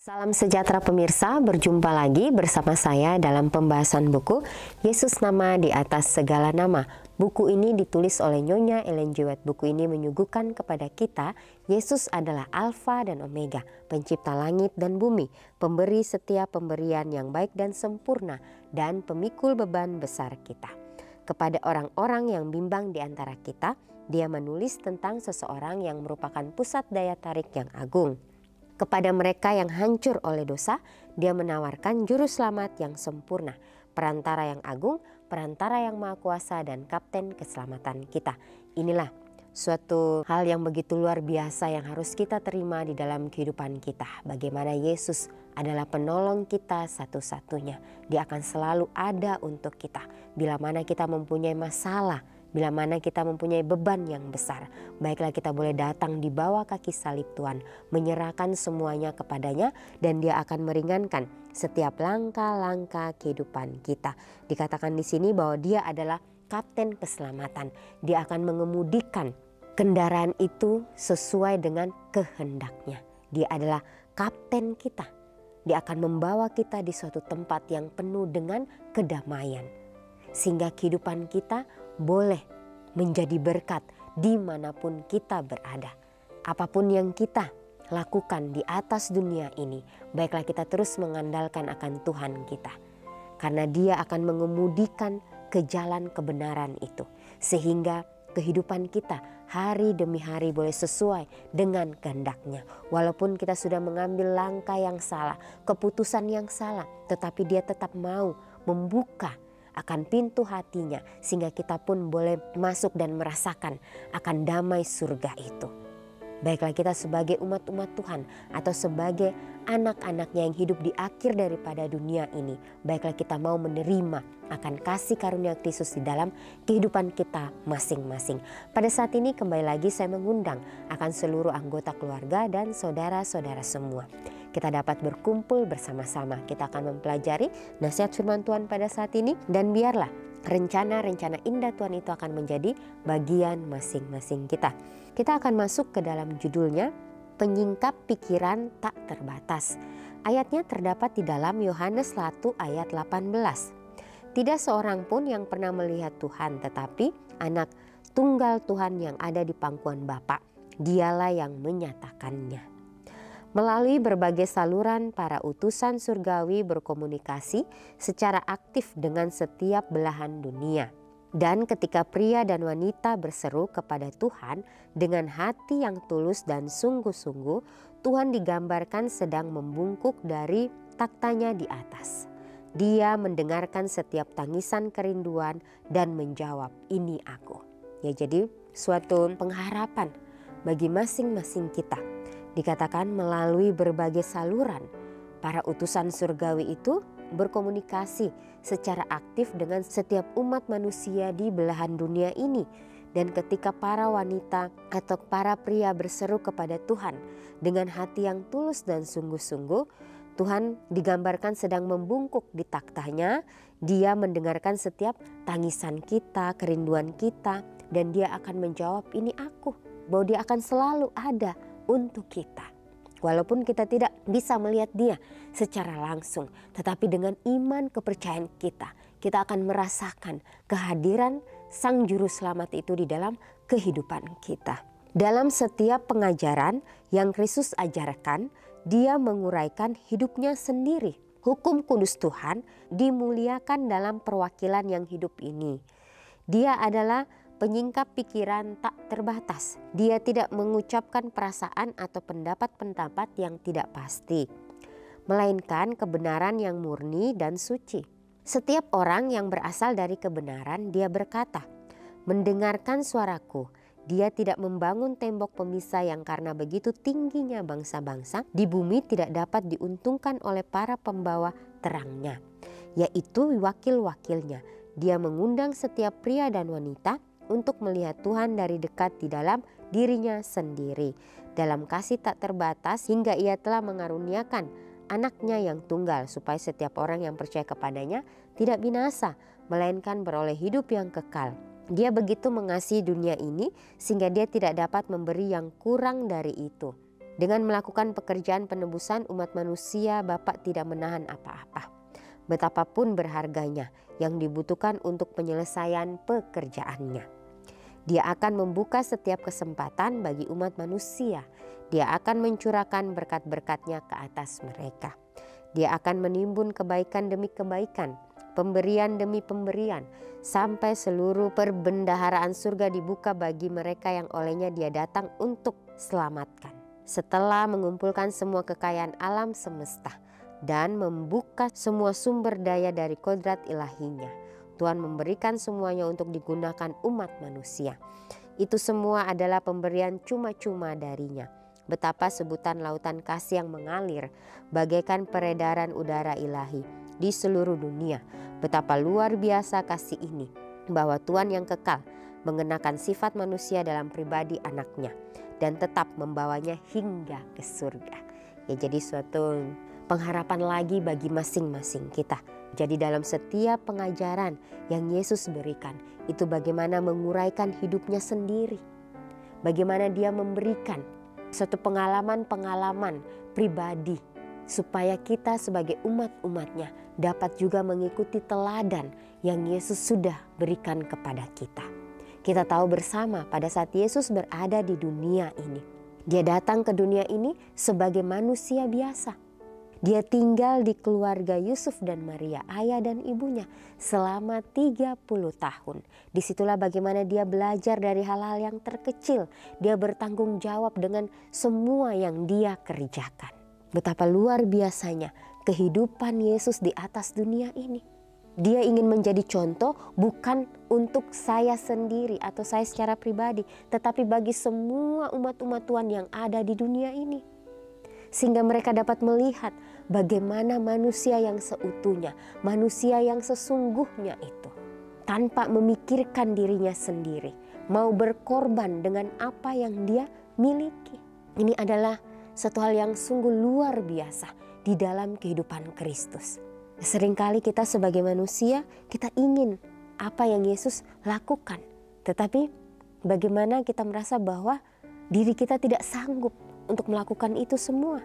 Salam sejahtera pemirsa, berjumpa lagi bersama saya dalam pembahasan buku Yesus Nama di Atas Segala Nama. Buku ini ditulis oleh Nyonya Ellen G. White. Buku ini menyuguhkan kepada kita Yesus adalah Alfa dan Omega, pencipta langit dan bumi, pemberi setiap pemberian yang baik dan sempurna, dan pemikul beban besar kita. Kepada orang-orang yang bimbang di antara kita, dia menulis tentang seseorang yang merupakan pusat daya tarik yang agung. Kepada mereka yang hancur oleh dosa, dia menawarkan juru selamat yang sempurna, perantara yang agung, perantara yang maha kuasa, dan kapten keselamatan kita. Inilah suatu hal yang begitu luar biasa yang harus kita terima di dalam kehidupan kita. Bagaimana Yesus adalah penolong kita satu-satunya. Dia akan selalu ada untuk kita. Bila mana kita mempunyai masalah, bila mana kita mempunyai beban yang besar, baiklah kita boleh datang di bawah kaki salib Tuhan, menyerahkan semuanya kepadanya, dan dia akan meringankan setiap langkah-langkah kehidupan kita. Dikatakan di sini bahwa dia adalah kapten keselamatan. Dia akan mengemudikan kendaraan itu sesuai dengan kehendaknya. Dia adalah kapten kita. Dia akan membawa kita di suatu tempat yang penuh dengan kedamaian, sehingga kehidupan kita boleh menjadi berkat dimanapun kita berada. Apapun yang kita lakukan di atas dunia ini, baiklah kita terus mengandalkan akan Tuhan kita, karena dia akan mengemudikan ke jalan kebenaran itu, sehingga kehidupan kita hari demi hari boleh sesuai dengan kehendaknya. Walaupun kita sudah mengambil langkah yang salah, keputusan yang salah, tetapi dia tetap mau membuka akan pintu hatinya, sehingga kita pun boleh masuk dan merasakan akan damai surga itu. Baiklah kita sebagai umat-umat Tuhan atau sebagai anak-anaknya yang hidup di akhir daripada dunia ini, baiklah kita mau menerima akan kasih karunia Kristus di dalam kehidupan kita masing-masing. Pada saat ini kembali lagi saya mengundang akan seluruh anggota keluarga dan saudara-saudara semua. Kita dapat berkumpul bersama-sama. Kita akan mempelajari nasihat firman Tuhan pada saat ini, dan biarlah rencana-rencana indah Tuhan itu akan menjadi bagian masing-masing kita. Kita akan masuk ke dalam judulnya, Penyingkap Pikiran Tak Terbatas. Ayatnya terdapat di dalam Yohanes 1 ayat 18. Tidak seorang pun yang pernah melihat Tuhan, tetapi anak tunggal Tuhan yang ada di pangkuan Bapa, dialah yang menyatakannya. Melalui berbagai saluran, para utusan surgawi berkomunikasi secara aktif dengan setiap belahan dunia. Dan ketika pria dan wanita berseru kepada Tuhan dengan hati yang tulus dan sungguh-sungguh, Tuhan digambarkan sedang membungkuk dari taktanya di atas. Dia mendengarkan setiap tangisan kerinduan dan menjawab, "Ini aku." Ya, jadi suatu pengharapan bagi masing-masing kita. Dikatakan melalui berbagai saluran, para utusan surgawi itu berkomunikasi secara aktif dengan setiap umat manusia di belahan dunia ini. Dan ketika para wanita atau para pria berseru kepada Tuhan dengan hati yang tulus dan sungguh-sungguh, Tuhan digambarkan sedang membungkuk di taktanya. Dia mendengarkan setiap tangisan kita, kerinduan kita, dan dia akan menjawab, "Ini aku." Bahwa dia akan selalu ada untuk kita. Walaupun kita tidak bisa melihat dia secara langsung, tetapi dengan iman kepercayaan kita, kita akan merasakan kehadiran Sang Juru Selamat itu di dalam kehidupan kita. Dalam setiap pengajaran yang Kristus ajarkan, dia menguraikan hidupnya sendiri. Hukum kudus Tuhan dimuliakan dalam perwakilan yang hidup ini. Dia adalah penyingkap pikiran tak terbatas. Dia tidak mengucapkan perasaan atau pendapat-pendapat yang tidak pasti, melainkan kebenaran yang murni dan suci. Setiap orang yang berasal dari kebenaran, dia berkata, "Mendengarkan suaraku." Dia tidak membangun tembok pemisah yang karena begitu tingginya bangsa-bangsa di bumi tidak dapat diuntungkan oleh para pembawa terangnya, yaitu wakil-wakilnya. Dia mengundang setiap pria dan wanita untuk melihat Tuhan dari dekat di dalam dirinya sendiri, dalam kasih tak terbatas, hingga ia telah mengaruniakan anaknya yang tunggal, supaya setiap orang yang percaya kepadanya tidak binasa, melainkan beroleh hidup yang kekal. Dia begitu mengasihi dunia ini sehingga dia tidak dapat memberi yang kurang dari itu. Dengan melakukan pekerjaan penebusan umat manusia, Bapa tidak menahan apa-apa. Betapapun berharganya yang dibutuhkan untuk penyelesaian pekerjaannya. Dia akan membuka setiap kesempatan bagi umat manusia. Dia akan mencurahkan berkat-berkat-Nya ke atas mereka. Dia akan menimbun kebaikan demi kebaikan, pemberian demi pemberian, sampai seluruh perbendaharaan surga dibuka bagi mereka yang olehnya Dia datang untuk selamatkan. Setelah mengumpulkan semua kekayaan alam semesta dan membuka semua sumber daya dari kodrat ilahinya, Tuhan memberikan semuanya untuk digunakan umat manusia. Itu semua adalah pemberian cuma-cuma darinya. Betapa sebutan lautan kasih yang mengalir bagaikan peredaran udara ilahi di seluruh dunia. Betapa luar biasa kasih ini, bahwa Tuhan yang kekal mengenakan sifat manusia dalam pribadi anaknya dan tetap membawanya hingga ke surga. Ya, jadi suatu pengharapan lagi bagi masing-masing kita. Jadi dalam setiap pengajaran yang Yesus berikan, itu bagaimana menguraikan hidupnya sendiri. Bagaimana Dia memberikan suatu pengalaman-pengalaman pribadi, supaya kita sebagai umat-umatnya dapat juga mengikuti teladan yang Yesus sudah berikan kepada kita. Kita tahu bersama pada saat Yesus berada di dunia ini, Dia datang ke dunia ini sebagai manusia biasa. Dia tinggal di keluarga Yusuf dan Maria, ayah dan ibunya, selama 30 tahun. Disitulah bagaimana Dia belajar dari hal-hal yang terkecil. Dia bertanggung jawab dengan semua yang Dia kerjakan. Betapa luar biasanya kehidupan Yesus di atas dunia ini. Dia ingin menjadi contoh bukan untuk saya sendiri atau saya secara pribadi, tetapi bagi semua umat-umat Tuhan yang ada di dunia ini. Sehingga mereka dapat melihat bagaimana manusia yang seutuhnya, manusia yang sesungguhnya itu, tanpa memikirkan dirinya sendiri, mau berkorban dengan apa yang dia miliki. Ini adalah satu hal yang sungguh luar biasa di dalam kehidupan Kristus. Seringkali kita sebagai manusia, kita ingin apa yang Yesus lakukan. Tetapi bagaimana kita merasa bahwa diri kita tidak sanggup untuk melakukan itu semua.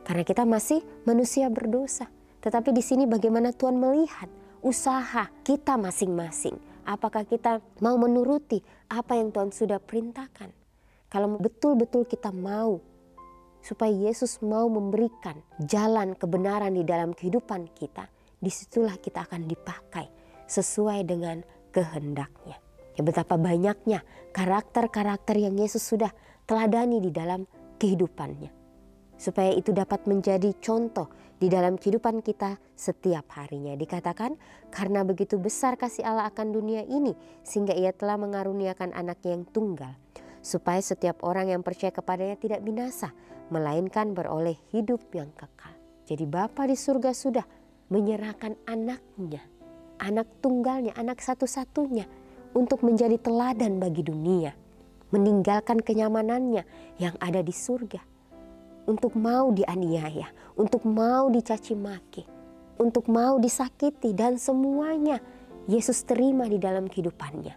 Karena kita masih manusia berdosa. Tetapi di sini bagaimana Tuhan melihat usaha kita masing-masing. Apakah kita mau menuruti apa yang Tuhan sudah perintahkan. Kalau betul-betul kita mau supaya Yesus mau memberikan jalan kebenaran di dalam kehidupan kita, disitulah kita akan dipakai sesuai dengan kehendak-Nya. Ya, betapa banyaknya karakter-karakter yang Yesus sudah teladani di dalam kehidupannya, supaya itu dapat menjadi contoh di dalam kehidupan kita setiap harinya. Dikatakan, karena begitu besar kasih Allah akan dunia ini, sehingga Ia telah mengaruniakan anaknya yang tunggal, supaya setiap orang yang percaya kepadanya tidak binasa, melainkan beroleh hidup yang kekal. Jadi Bapa di surga sudah menyerahkan anaknya, anak tunggalnya, anak satu-satunya, untuk menjadi teladan bagi dunia, meninggalkan kenyamanannya yang ada di surga, untuk mau dianiaya, untuk mau dicaci maki, untuk mau disakiti, dan semuanya Yesus terima di dalam kehidupannya.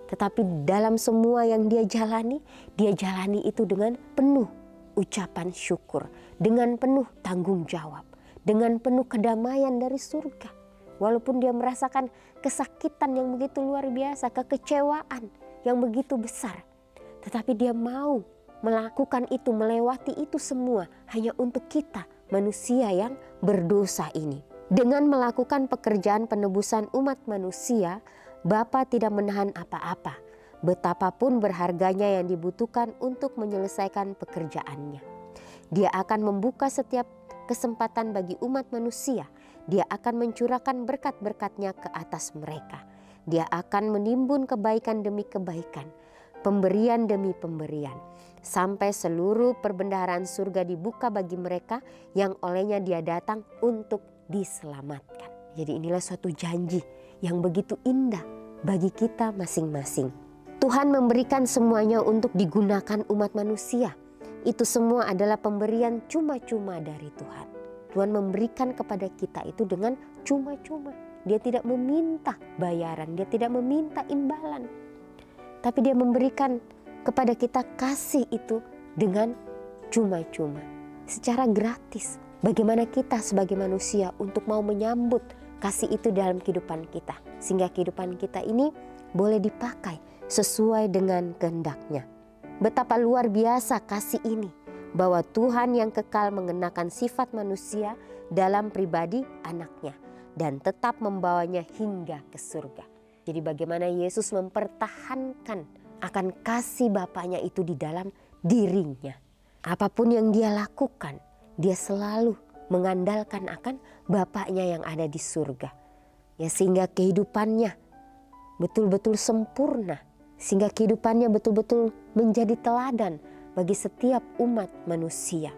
Tetapi dalam semua yang Dia jalani itu dengan penuh ucapan syukur, dengan penuh tanggung jawab, dengan penuh kedamaian dari surga. Walaupun Dia merasakan kesakitan yang begitu luar biasa, kekecewaan yang begitu besar, tetapi Dia mau melakukan itu, melewati itu semua hanya untuk kita manusia yang berdosa ini. Dengan melakukan pekerjaan penebusan umat manusia, Bapa tidak menahan apa-apa, betapapun berharganya yang dibutuhkan untuk menyelesaikan pekerjaannya. Dia akan membuka setiap kesempatan bagi umat manusia. Dia akan mencurahkan berkat-berkat-Nya ke atas mereka. Dia akan menimbun kebaikan demi kebaikan, pemberian demi pemberian, sampai seluruh perbendaharaan surga dibuka bagi mereka yang olehnya Dia datang untuk diselamatkan. Jadi inilah suatu janji yang begitu indah bagi kita masing-masing. Tuhan memberikan semuanya untuk digunakan umat manusia. Itu semua adalah pemberian cuma-cuma dari Tuhan. Tuhan memberikan kepada kita itu dengan cuma-cuma. Dia tidak meminta bayaran, Dia tidak meminta imbalan. Tapi Dia memberikan kepada kita kasih itu dengan cuma-cuma, secara gratis. Bagaimana kita sebagai manusia untuk mau menyambut kasih itu dalam kehidupan kita, sehingga kehidupan kita ini boleh dipakai sesuai dengan kehendak-Nya. Betapa luar biasa kasih ini, bahwa Tuhan yang kekal mengenakan sifat manusia dalam pribadi anak-Nya dan tetap membawanya hingga ke surga. Jadi bagaimana Yesus mempertahankan akan kasih Bapaknya itu di dalam dirinya. Apapun yang Dia lakukan, Dia selalu mengandalkan akan Bapaknya yang ada di surga. Ya, sehingga kehidupannya betul-betul sempurna. Sehingga kehidupannya betul-betul menjadi teladan bagi setiap umat manusia.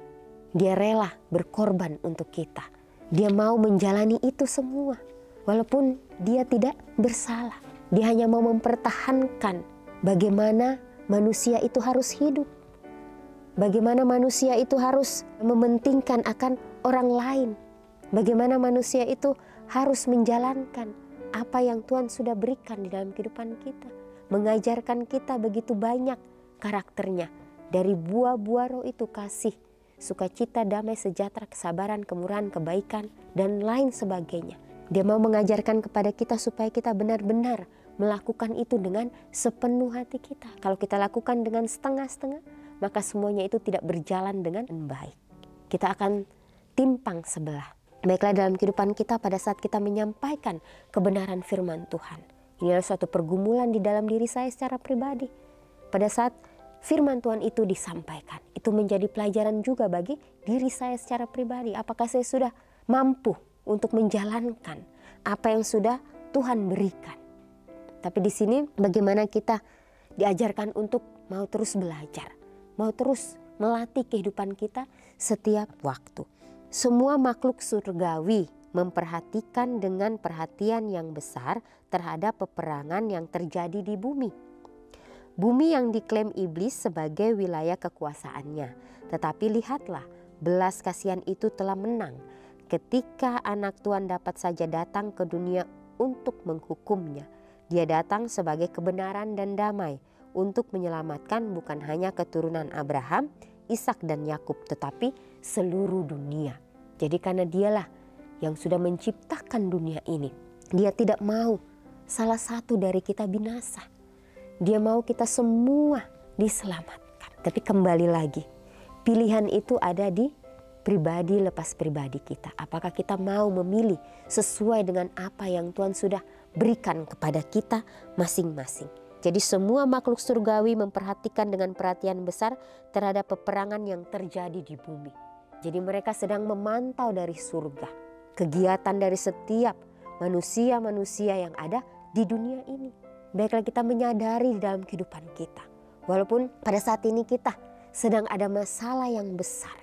Dia rela berkorban untuk kita. Dia mau menjalani itu semua. Walaupun Dia tidak bersalah. Dia hanya mau mempertahankan bagaimana manusia itu harus hidup. Bagaimana manusia itu harus mementingkan akan orang lain. Bagaimana manusia itu harus menjalankan apa yang Tuhan sudah berikan di dalam kehidupan kita. Mengajarkan kita begitu banyak karakternya. Dari buah-buah roh itu kasih, sukacita, damai, sejahtera, kesabaran, kemurahan, kebaikan, dan lain sebagainya. Dia mau mengajarkan kepada kita supaya kita benar-benar melakukan itu dengan sepenuh hati kita. Kalau kita lakukan dengan setengah-setengah, maka semuanya itu tidak berjalan dengan baik. Kita akan timpang sebelah. Baiklah dalam kehidupan kita pada saat kita menyampaikan kebenaran firman Tuhan. Ini adalah suatu pergumulan di dalam diri saya secara pribadi. Pada saat firman Tuhan itu disampaikan, itu menjadi pelajaran juga bagi diri saya secara pribadi. Apakah saya sudah mampu untuk menjalankan apa yang sudah Tuhan berikan? Tapi di sini bagaimana kita diajarkan untuk mau terus belajar, mau terus melatih kehidupan kita setiap waktu. Semua makhluk surgawi memperhatikan dengan perhatian yang besar terhadap peperangan yang terjadi di bumi. Bumi yang diklaim iblis sebagai wilayah kekuasaannya. Tetapi lihatlah, belas kasihan itu telah menang ketika anak Tuhan dapat saja datang ke dunia untuk menghukumnya. Dia datang sebagai kebenaran dan damai untuk menyelamatkan bukan hanya keturunan Abraham, Ishak dan Yakub, tetapi seluruh dunia. Jadi karena Dialah yang sudah menciptakan dunia ini, Dia tidak mau salah satu dari kita binasa. Dia mau kita semua diselamatkan. Tapi kembali lagi, pilihan itu ada di pribadi lepas pribadi kita. Apakah kita mau memilih sesuai dengan apa yang Tuhan sudah berikan kepada kita masing-masing. Jadi semua makhluk surgawi memperhatikan dengan perhatian besar terhadap peperangan yang terjadi di bumi. Jadi mereka sedang memantau dari surga kegiatan dari setiap manusia-manusia yang ada di dunia ini. Baiklah kita menyadari di dalam kehidupan kita. Walaupun pada saat ini kita sedang ada masalah yang besar,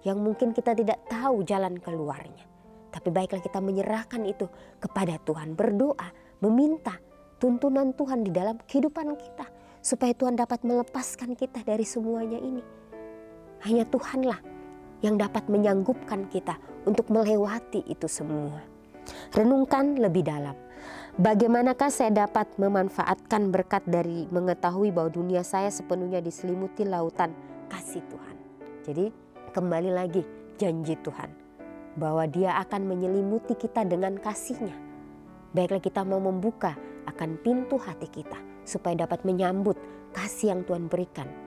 yang mungkin kita tidak tahu jalan keluarnya. Tapi baiklah kita menyerahkan itu kepada Tuhan, berdoa, meminta tuntunan Tuhan di dalam kehidupan kita. Supaya Tuhan dapat melepaskan kita dari semuanya ini. Hanya Tuhanlah yang dapat menyanggupkan kita untuk melewati itu semua. Renungkan lebih dalam. Bagaimanakah saya dapat memanfaatkan berkat dari mengetahui bahwa dunia saya sepenuhnya diselimuti lautan kasih Tuhan. Jadi kembali lagi janji Tuhan bahwa Dia akan menyelimuti kita dengan kasih-Nya. Baiklah kita mau membuka akan pintu hati kita supaya dapat menyambut kasih yang Tuhan berikan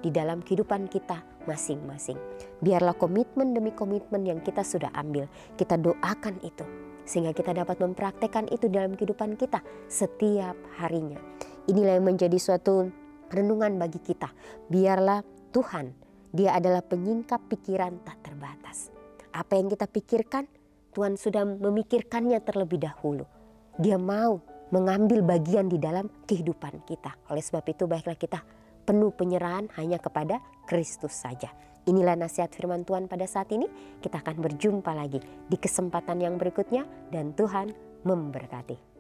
di dalam kehidupan kita masing-masing. Biarlah komitmen demi komitmen yang kita sudah ambil, kita doakan itu. Sehingga kita dapat mempraktekkan itu dalam kehidupan kita setiap harinya. Inilah yang menjadi suatu renungan bagi kita. Biarlah Tuhan, Dia adalah penyingkap pikiran tak terbatas. Apa yang kita pikirkan, Tuhan sudah memikirkannya terlebih dahulu. Dia mau mengambil bagian di dalam kehidupan kita. Oleh sebab itu baiklah kita penuh penyerahan hanya kepada Kristus saja. Inilah nasihat firman Tuhan pada saat ini. Kita akan berjumpa lagi di kesempatan yang berikutnya dan Tuhan memberkati.